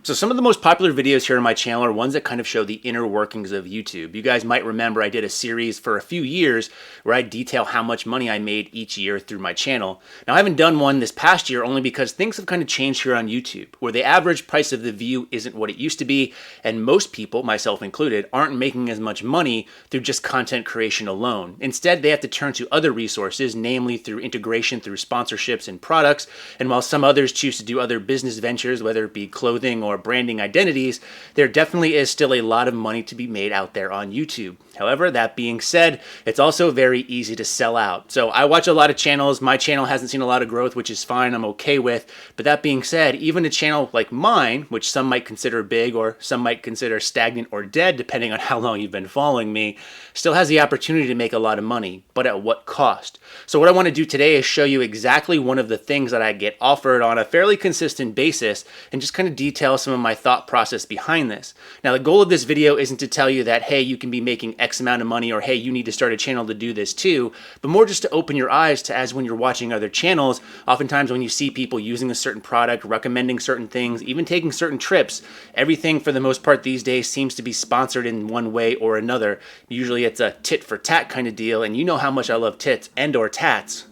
So some of the most popular videos here on my channel are ones that kind of show the inner workings of YouTube. You guys might remember I did a series for a few years where I detail how much money I made each year through my channel. Now I haven't done one this past year only because things have kind of changed here on YouTube, where the average price of the view isn't what it used to be, and most people, myself included, aren't making as much money through just content creation alone. Instead, they have to turn to other resources, namely through integration through sponsorships and products, and while some others choose to do other business ventures, whether it be clothing or branding identities, there definitely is still a lot of money to be made out there on YouTube. However, that being said, it's also very easy to sell out. So I watch a lot of channels. My channel hasn't seen a lot of growth, which is fine. I'm okay with. But that being said, even a channel like mine, which some might consider big or some might consider stagnant or dead, depending on how long you've been following me, still has the opportunity to make a lot of money, but at what cost? So what I want to do today is show you exactly one of the things that I get offered on a fairly consistent basis and just kind of detail some of my thought process behind this. Now, the goal of this video isn't to tell you that, hey, you can be making X amount of money, or hey, you need to start a channel to do this too, but more just to open your eyes to, as when you're watching other channels, oftentimes when you see people using a certain product, recommending certain things, even taking certain trips, everything for the most part these days seems to be sponsored in one way or another. Usually it's a tit for tat kind of deal, and you know how much I love tits and or tats.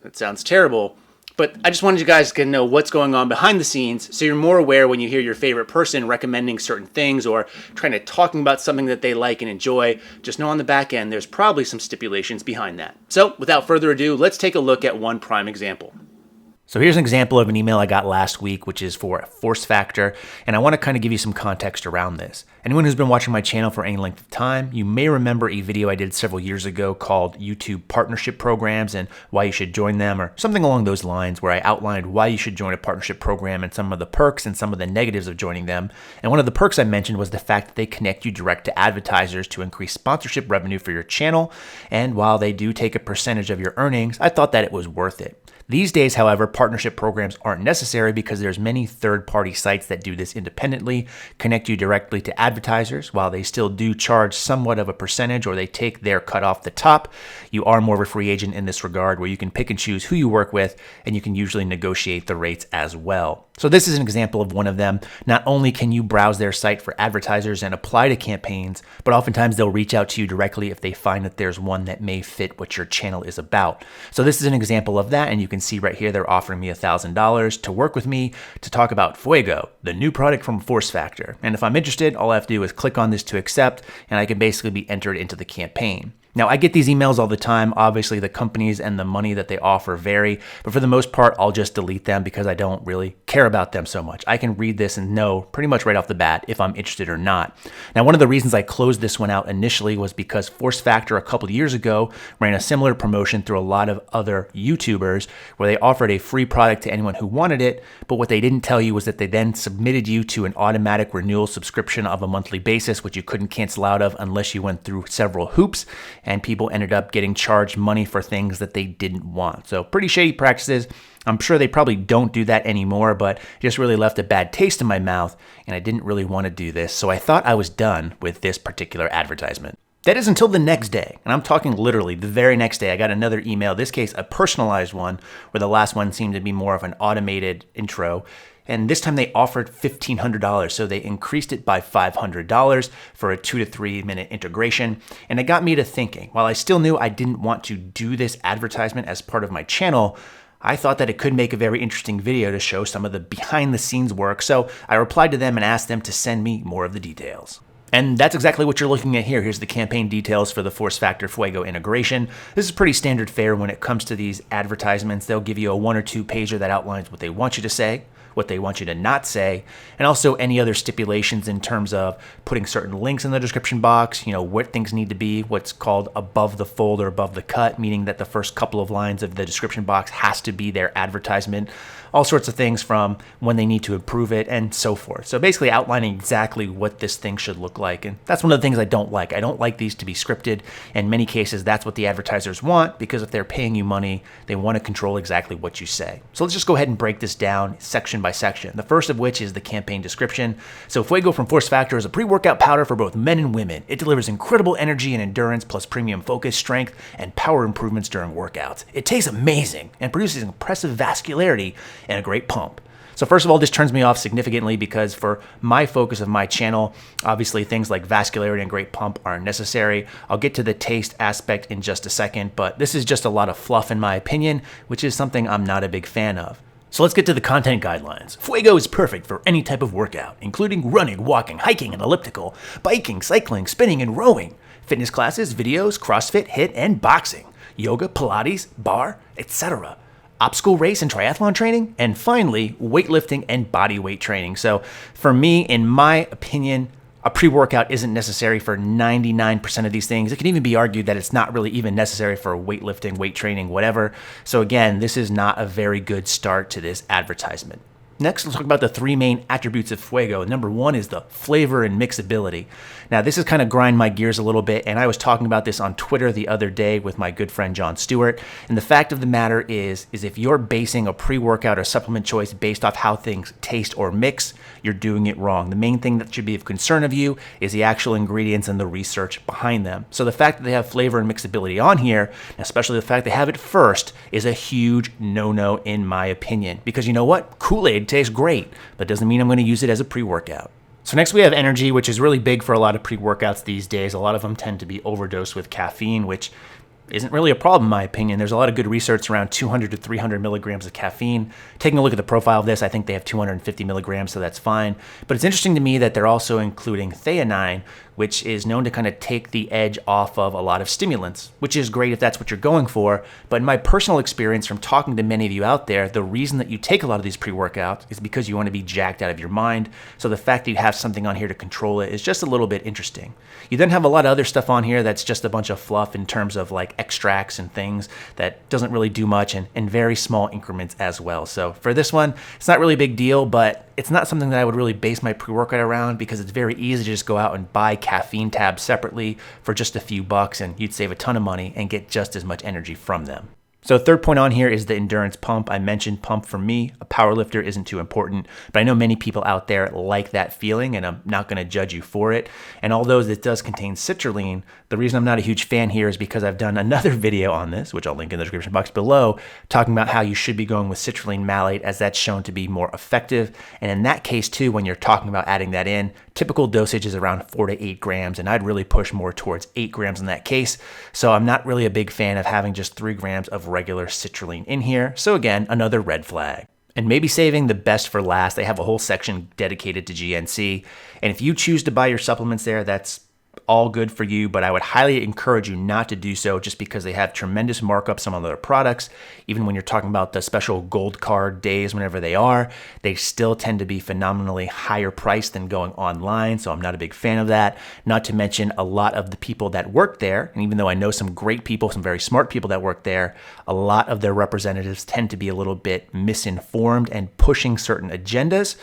That sounds terrible. But I just wanted you guys to know what's going on behind the scenes so you're more aware when you hear your favorite person recommending certain things or trying to talking about something that they like and enjoy. Just know on the back end there's probably some stipulations behind that. So without further ado, let's take a look at one prime example. So here's an example of an email I got last week, which is for a force factor, and I want to kind of give you some context around this. Anyone who's been watching my channel for any length of time, you may remember a video I did several years ago called YouTube Partnership Programs and why you should join them, or something along those lines, where I outlined why you should join a partnership program and some of the perks and some of the negatives of joining them. And one of the perks I mentioned was the fact that they connect you direct to advertisers to increase sponsorship revenue for your channel, and while they do take a percentage of your earnings, I thought that it was worth it. These days, however, partnership programs aren't necessary because there's many third-party sites that do this independently, connect you directly to advertisers. While they still do charge somewhat of a percentage or they take their cut off the top, you are more of a free agent in this regard where you can pick and choose who you work with, and you can usually negotiate the rates as well. So this is an example of one of them. Not only can you browse their site for advertisers and apply to campaigns, but oftentimes they'll reach out to you directly if they find that there's one that may fit what your channel is about. So this is an example of that, and you can see right here they're offering me $1,000 to work with me to talk about Fuego, the new product from Force Factor. And if I'm interested, all I have to do is click on this to accept, and I can basically be entered into the campaign. Now, I get these emails all the time. Obviously, the companies and the money that they offer vary, but for the most part, I'll just delete them because I don't really care about them so much. I can read this and know pretty much right off the bat if I'm interested or not. Now, one of the reasons I closed this one out initially was because Force Factor a couple of years ago ran a similar promotion through a lot of other YouTubers where they offered a free product to anyone who wanted it, but what they didn't tell you was that they then submitted you to an automatic renewal subscription of a monthly basis, which you couldn't cancel out of unless you went through several hoops. And people ended up getting charged money for things that they didn't want. So pretty shady practices. I'm sure they probably don't do that anymore, but it just really left a bad taste in my mouth, and I didn't really want to do this, so I thought I was done with this particular advertisement. That is until the next day, and I'm talking literally the very next day. I got another email, this case a personalized one, where the last one seemed to be more of an automated intro. And this time they offered $1,500, so they increased it by $500 for a 2 to 3 minute integration. And it got me to thinking, while I still knew I didn't want to do this advertisement as part of my channel, I thought that it could make a very interesting video to show some of the behind the scenes work. So I replied to them and asked them to send me more of the details. And that's exactly what you're looking at here. Here's the campaign details for the Force Factor Fuego integration. This is pretty standard fare when it comes to these advertisements. They'll give you a 1 or 2 pager that outlines what they want you to say, what they want you to not say, and also any other stipulations in terms of putting certain links in the description box, what things need to be, what's called above the fold or above the cut, meaning that the first couple of lines of the description box has to be their advertisement, all sorts of things from when they need to approve it and so forth. So basically outlining exactly what this thing should look like. And that's one of the things I don't like. I don't like these to be scripted. In many cases, that's what the advertisers want, because if they're paying you money, they want to control exactly what you say. So let's just go ahead and break this down section by section. The first of which is the campaign description. So Fuego from Force Factor is a pre-workout powder for both men and women. It delivers incredible energy and endurance plus premium focus, strength, and power improvements during workouts. It tastes amazing and produces impressive vascularity and a great pump. So first of all, this turns me off significantly because for my focus of my channel, obviously things like vascularity and great pump are necessary. I'll get to the taste aspect in just a second, but this is just a lot of fluff in my opinion, which is something I'm not a big fan of. So let's get to the content guidelines. Fuego is perfect for any type of workout, including running, walking, hiking, and elliptical, biking, cycling, spinning, and rowing, fitness classes, videos, CrossFit, HIIT, and boxing, yoga, Pilates, bar, etc. Obstacle race and triathlon training, and finally, weightlifting and body weight training. So for me, in my opinion, a pre-workout isn't necessary for 99% of these things. It can even be argued that it's not really even necessary for weightlifting, weight training, whatever. So again, this is not a very good start to this advertisement. Next, let's talk about the three main attributes of Fuego. Number one is the flavor and mixability. Now, this is kind of grind my gears a little bit, and I was talking about this on Twitter the other day with my good friend John Stewart. And the fact of the matter is if you're basing a pre-workout or supplement choice based off how things taste or mix, you're doing it wrong. The main thing that should be of concern of you is the actual ingredients and the research behind them. So the fact that they have flavor and mixability on here, especially the fact they have it first, is a huge no-no in my opinion. Because you know what? Kool-Aid tastes great, but doesn't mean I'm going to use it as a pre-workout. So next we have energy, which is really big for a lot of pre-workouts these days. A lot of them tend to be overdosed with caffeine, which isn't really a problem in my opinion. There's a lot of good research around 200 to 300 milligrams of caffeine. Taking a look at the profile of this, I think they have 250 milligrams, so that's fine. But it's interesting to me that they're also including theanine, which is known to kind of take the edge off of a lot of stimulants, which is great if that's what you're going for. But in my personal experience from talking to many of you out there, the reason that you take a lot of these pre-workouts is because you want to be jacked out of your mind. So the fact that you have something on here to control it is just a little bit interesting. You then have a lot of other stuff on here that's just a bunch of fluff in terms of like extracts and things that doesn't really do much and in very small increments as well. So for this one, it's not really a big deal, but it's not something that I would really base my pre-workout around because it's very easy to just go out and buy caffeine tabs separately for just a few bucks and you'd save a ton of money and get just as much energy from them. So third point on here is the endurance pump. I mentioned pump for me. A power lifter isn't too important, but I know many people out there like that feeling and I'm not going to judge you for it. And although this does contain citrulline, the reason I'm not a huge fan here is because I've done another video on this, which I'll link in the description box below, talking about how you should be going with citrulline malate as that's shown to be more effective. And in that case too, when you're talking about adding that in, typical dosage is around 4 to 8 grams, and I'd really push more towards 8 grams in that case. So I'm not really a big fan of having just 3 grams of regular citrulline in here. So again, another red flag. And maybe saving the best for last, they have a whole section dedicated to GNC. And if you choose to buy your supplements there, that's all good for you, but I would highly encourage you not to do so just because they have tremendous markups on other products. Even when you're talking about the special gold card days, whenever they are, they still tend to be phenomenally higher priced than going online. So I'm not a big fan of that. Not to mention a lot of the people that work there. And even though I know some great people, some very smart people that work there, a lot of their representatives tend to be a little bit misinformed and pushing certain agendas.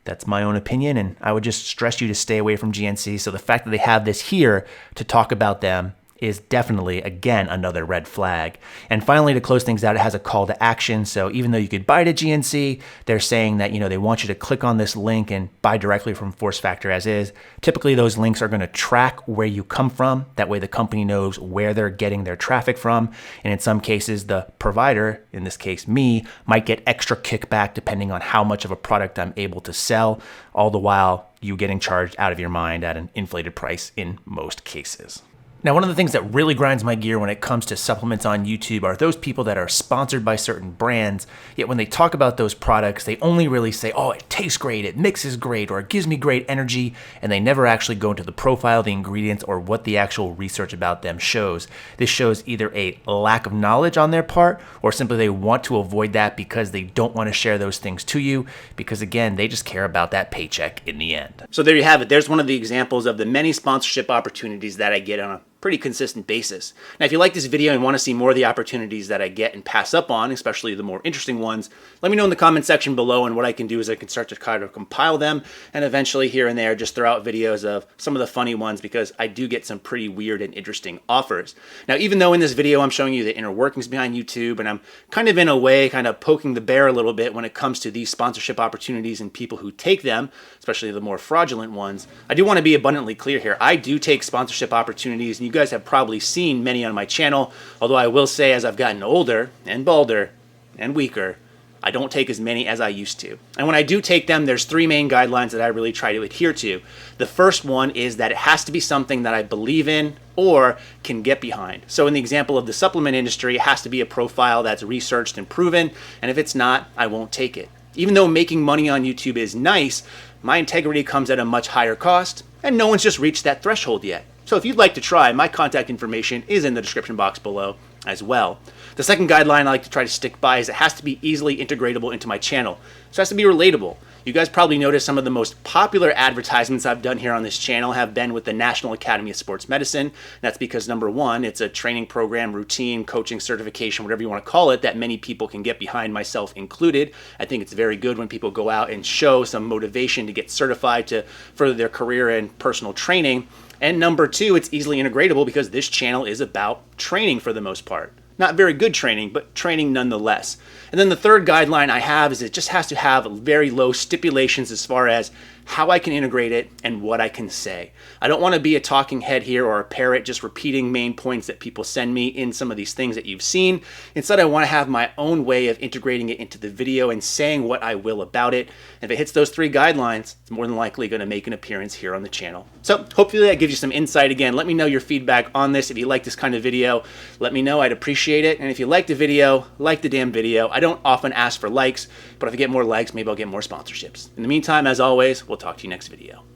That's my own opinion, and I would just stress you to stay away from GNC. So the fact that they have this here to talk about them is definitely, again, another red flag. And finally, to close things out, it has a call to action. So even though you could buy it at GNC, they're saying that, they want you to click on this link and buy directly from Force Factor as is. Typically, those links are going to track where you come from. That way the company knows where they're getting their traffic from. And in some cases, the provider, in this case me, might get extra kickback depending on how much of a product I'm able to sell, all the while you getting charged out of your mind at an inflated price in most cases. Now, one of the things that really grinds my gear when it comes to supplements on YouTube are those people that are sponsored by certain brands, yet when they talk about those products, they only really say, oh, it tastes great, it mixes great, or it gives me great energy, and they never actually go into the profile, the ingredients, or what the actual research about them shows. This shows either a lack of knowledge on their part, or simply they want to avoid that because they don't want to share those things to you, because again, they just care about that paycheck in the end. So there you have it. There's one of the examples of the many sponsorship opportunities that I get on a pretty consistent basis. Now, if you like this video and want to see more of the opportunities that I get and pass up on, especially the more interesting ones, let me know in the comment section below, and what I can do is I can start to kind of compile them and eventually here and there just throw out videos of some of the funny ones because I do get some pretty weird and interesting offers. Now, even though in this video I'm showing you the inner workings behind YouTube and I'm kind of in a way kind of poking the bear a little bit when it comes to these sponsorship opportunities and people who take them, especially the more fraudulent ones, I do want to be abundantly clear here. I do take sponsorship opportunities, and you guys have probably seen many on my channel, although I will say as I've gotten older and balder and weaker, I don't take as many as I used to. And when I do take them, there's three main guidelines that I really try to adhere to. The first one is that it has to be something that I believe in or can get behind. So in the example of the supplement industry, it has to be a profile that's researched and proven, and if it's not, I won't take it. Even though making money on YouTube is nice, my integrity comes at a much higher cost, and no one's just reached that threshold yet. So if you'd like to try, my contact information is in the description box below as well. The second guideline I like to try to stick by is it has to be easily integratable into my channel. So it has to be relatable. You guys probably noticed some of the most popular advertisements I've done here on this channel have been with the National Academy of Sports Medicine. That's because number one, it's a training program, routine, coaching, certification, whatever you want to call it, that many people can get behind, myself included. I think it's very good when people go out and show some motivation to get certified to further their career and personal training. And number two, it's easily integratable because this channel is about training for the most part. Not very good training, but training nonetheless. And then the third guideline I have is it just has to have very low stipulations as far as how I can integrate it and what I can say. I don't want to be a talking head here or a parrot just repeating main points that people send me in some of these things that you've seen. Instead, I want to have my own way of integrating it into the video and saying what I will about it. If it hits those three guidelines, it's more than likely going to make an appearance here on the channel. So hopefully that gives you some insight. Again, let me know your feedback on this. If you like this kind of video, let me know. I'd appreciate it. And if you like the video, like the damn video. I don't often ask for likes, but if I get more likes, maybe I'll get more sponsorships. In the meantime, as always, we'll talk to you next video.